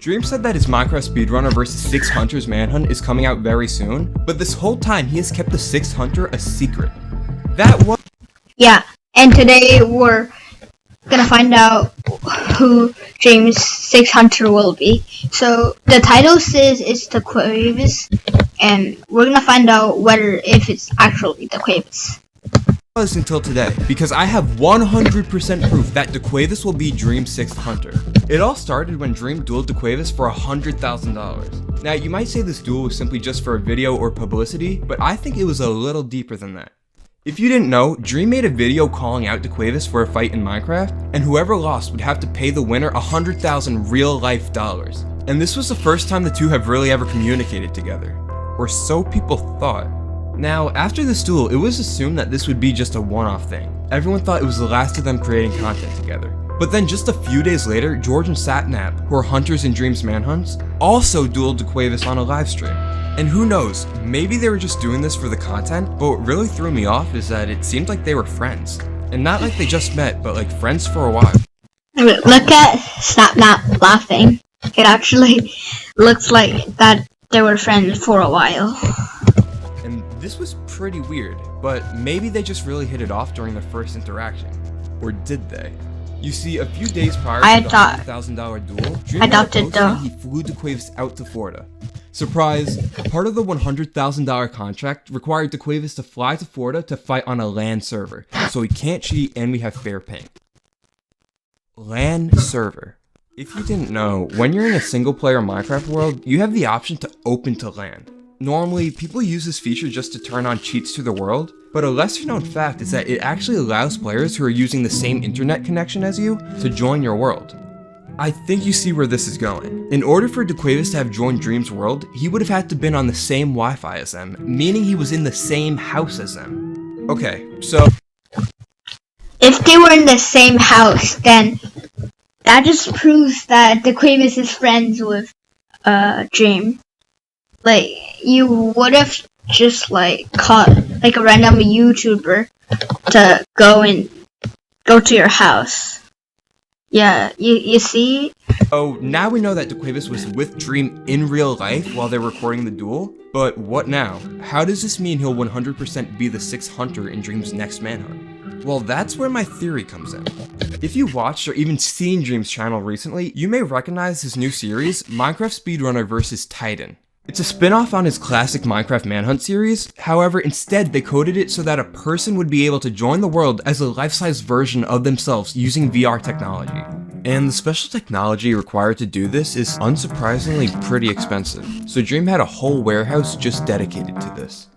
Dream said that his Minecraft speedrunner vs 6 Hunters manhunt is coming out very soon, but this whole time he has kept the 6 Hunter a secret. That was— Yeah, and today we're gonna find out who Dream's 6 Hunter will be. So the title says it's the Quavis, and we're gonna find out if it's actually the Quavis. Until today, because I have 100% proof that DeQuavis will be Dream's 6th Hunter. It all started when Dream dueled DeQuavis for $100,000. Now, you might say this duel was simply just for a video or publicity, but I think it was a little deeper than that. If you didn't know, Dream made a video calling out DeQuavis for a fight in Minecraft, and whoever lost would have to pay the winner 100,000 real-life dollars. And this was the first time the two have really ever communicated together. Or so people thought. Now, after this duel, it was assumed that this would be just a one-off thing. Everyone thought it was the last of them creating content together. But then just a few days later, George and Satnap, who are hunters in Dream's manhunts, also dueled DeQuavis on a livestream. And who knows, maybe they were just doing this for the content, but what really threw me off is that it seemed like they were friends. And not like they just met, but like friends for a while. Look at Satnap laughing. It actually looks like that they were friends for a while. And this was pretty weird, but maybe they just really hit it off during their first interaction. Or did they? You see, a few days prior to the $100,000 duel, Dream posted that he flew DeQuavis out to Florida. Surprise, part of the $100,000 contract required DeQuavis to fly to Florida to fight on a LAN server, so he can't cheat and we have fair ping. LAN server. If you didn't know, when you're in a single-player Minecraft world, you have the option to open to LAN. Normally, people use this feature just to turn on cheats to the world, but a lesser known fact is that it actually allows players who are using the same internet connection as you to join your world. I think you see where this is going. In order for DeQuavis to have joined Dream's world, he would have had to been on the same Wi-Fi as them, meaning he was in the same house as them. Okay, so if they were in the same house, then that just proves that DeQuavis is friends with Dream. Like, you would have just caught a random YouTuber to go to your house. Yeah, you see? Oh, now we know that DeQuavis was with Dream in real life while they were recording the duel, but what now? How does this mean he'll 100% be the 6th Hunter in Dream's next manhunt? Well, that's where my theory comes in. If you've watched or even seen Dream's channel recently, you may recognize his new series, Minecraft Speedrunner vs Titan. It's a spin-off on his classic Minecraft Manhunt series, however, instead they coded it so that a person would be able to join the world as a life-size version of themselves using VR technology. And the special technology required to do this is unsurprisingly pretty expensive, so Dream had a whole warehouse just dedicated to this.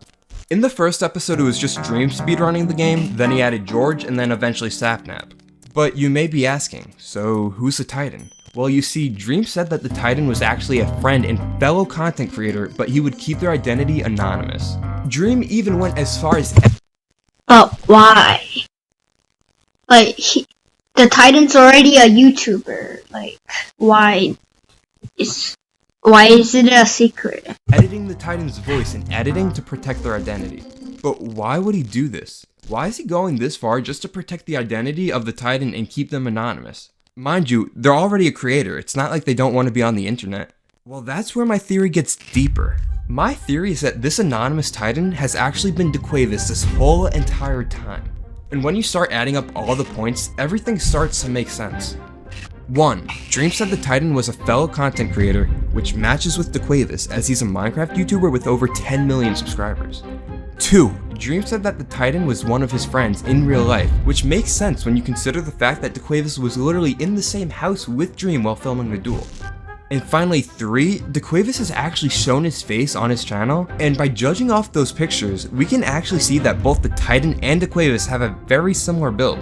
In the first episode it was just Dream speedrunning the game, then he added George, and then eventually Sapnap. But you may be asking, so who's the Titan? Well, you see, Dream said that the Titan was actually a friend and fellow content creator, but he would keep their identity anonymous. Dream even went as far as— But why? The Titan's already a YouTuber. Why is it a secret? Editing the Titan's voice and editing to protect their identity. But why would he do this? Why is he going this far just to protect the identity of the Titan and keep them anonymous? Mind you, they're already a creator, it's not like they don't want to be on the internet. Well, that's where my theory gets deeper. My theory is that this anonymous Titan has actually been DeQuavis this whole entire time. And when you start adding up all the points, everything starts to make sense. 1. Dream said the Titan was a fellow content creator, which matches with DeQuavis as he's a Minecraft YouTuber with over 10 million subscribers. 2. Dream said that the Titan was one of his friends in real life, which makes sense when you consider the fact that DeQuavis was literally in the same house with Dream while filming the duel. And finally 3, DeQuavis has actually shown his face on his channel, and by judging off those pictures, we can actually see that both the Titan and DeQuavis have a very similar build.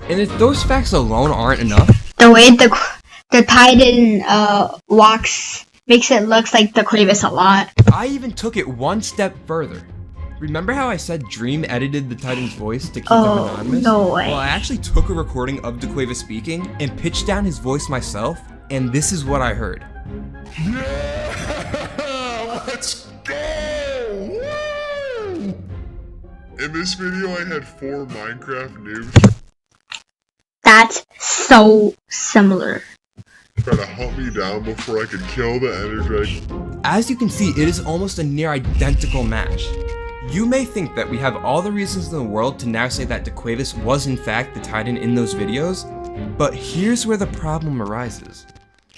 And if those facts alone aren't enough— the way the Titan walks makes it look like DeQuavis a lot. I even took it one step further. Remember how I said Dream edited the Titan's voice to keep them anonymous? No way. Well, I actually took a recording of DeQuavis speaking and pitched down his voice myself, and this is what I heard. Yeah! Let's go! Woo! In this video I had 4 Minecraft noobs. That's so similar. Try to hunt me down before I could kill the Ender Dragon. As you can see, it is almost a near identical match. You may think that we have all the reasons in the world to now say that DeQuavis was in fact the Titan in those videos, but here's where the problem arises.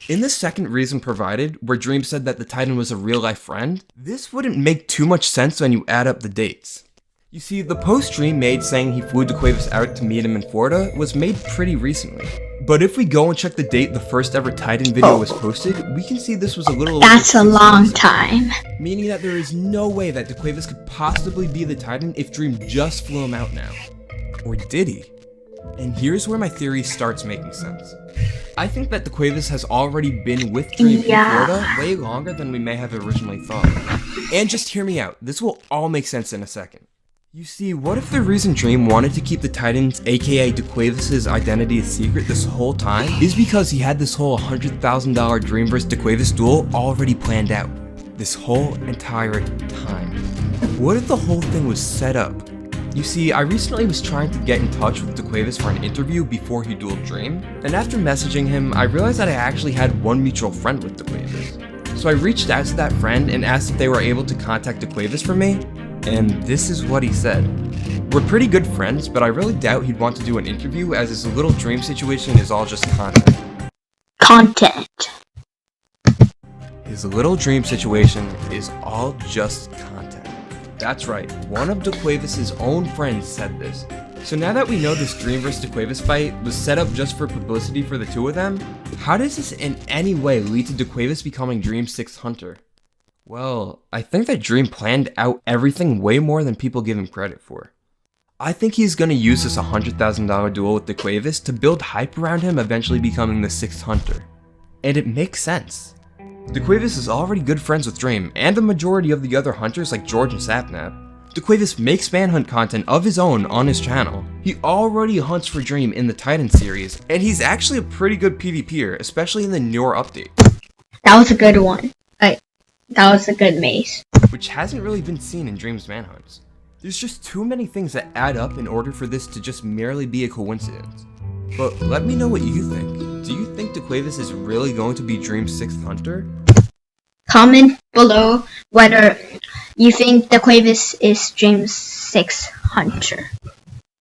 In the second reason provided, where Dream said that the Titan was a real-life friend, this wouldn't make too much sense when you add up the dates. You see, the post Dream made saying he flew DeQuavis out to meet him in Florida was made pretty recently. But if we go and check the date the first ever Titan video was posted, we can see this was a little over That's a 6 long years ago. time. Meaning that there is no way that DeQuavis could possibly be the Titan if Dream just flew him out now. Or did he? And here's where my theory starts making sense. I think that DeQuavis has already been with Dream in Florida way longer than we may have originally thought. And just hear me out, this will all make sense in a second. You see, what if the reason Dream wanted to keep the Titan's, aka DeQuavis' identity a secret this whole time is because he had this whole $100,000 Dream vs DeQuavis duel already planned out. This whole entire time. What if the whole thing was set up? You see, I recently was trying to get in touch with DeQuavis for an interview before he dueled Dream, and after messaging him, I realized that I actually had one mutual friend with DeQuavis. So I reached out to that friend and asked if they were able to contact DeQuavis for me, and this is what he said. We're pretty good friends, but I really doubt he'd want to do an interview as his little Dream situation is all just content. Content. His little Dream situation is all just content. That's right, one of DeQuavis' own friends said this. So now that we know this Dream vs DeQuavis fight was set up just for publicity for the two of them, how does this in any way lead to DeQuavis becoming Dream's 6th hunter? Well, I think that Dream planned out everything way more than people give him credit for. I think he's gonna use this $100,000 duel with DeQuavis to build hype around him eventually becoming the 6th hunter. And it makes sense. DeQuavis is already good friends with Dream, and the majority of the other hunters like George and Sapnap. DeQuavis makes manhunt content of his own on his channel. He already hunts for Dream in the Titan series, and he's actually a pretty good PvPer, especially in the newer update. That was a good one. That was a good mace. Which hasn't really been seen in Dream's manhunts. There's just too many things that add up in order for this to just merely be a coincidence. But let me know what you think. Do you think DeQuavis is really going to be Dream's 6th hunter? Comment below whether you think DeQuavis is Dream's 6th hunter.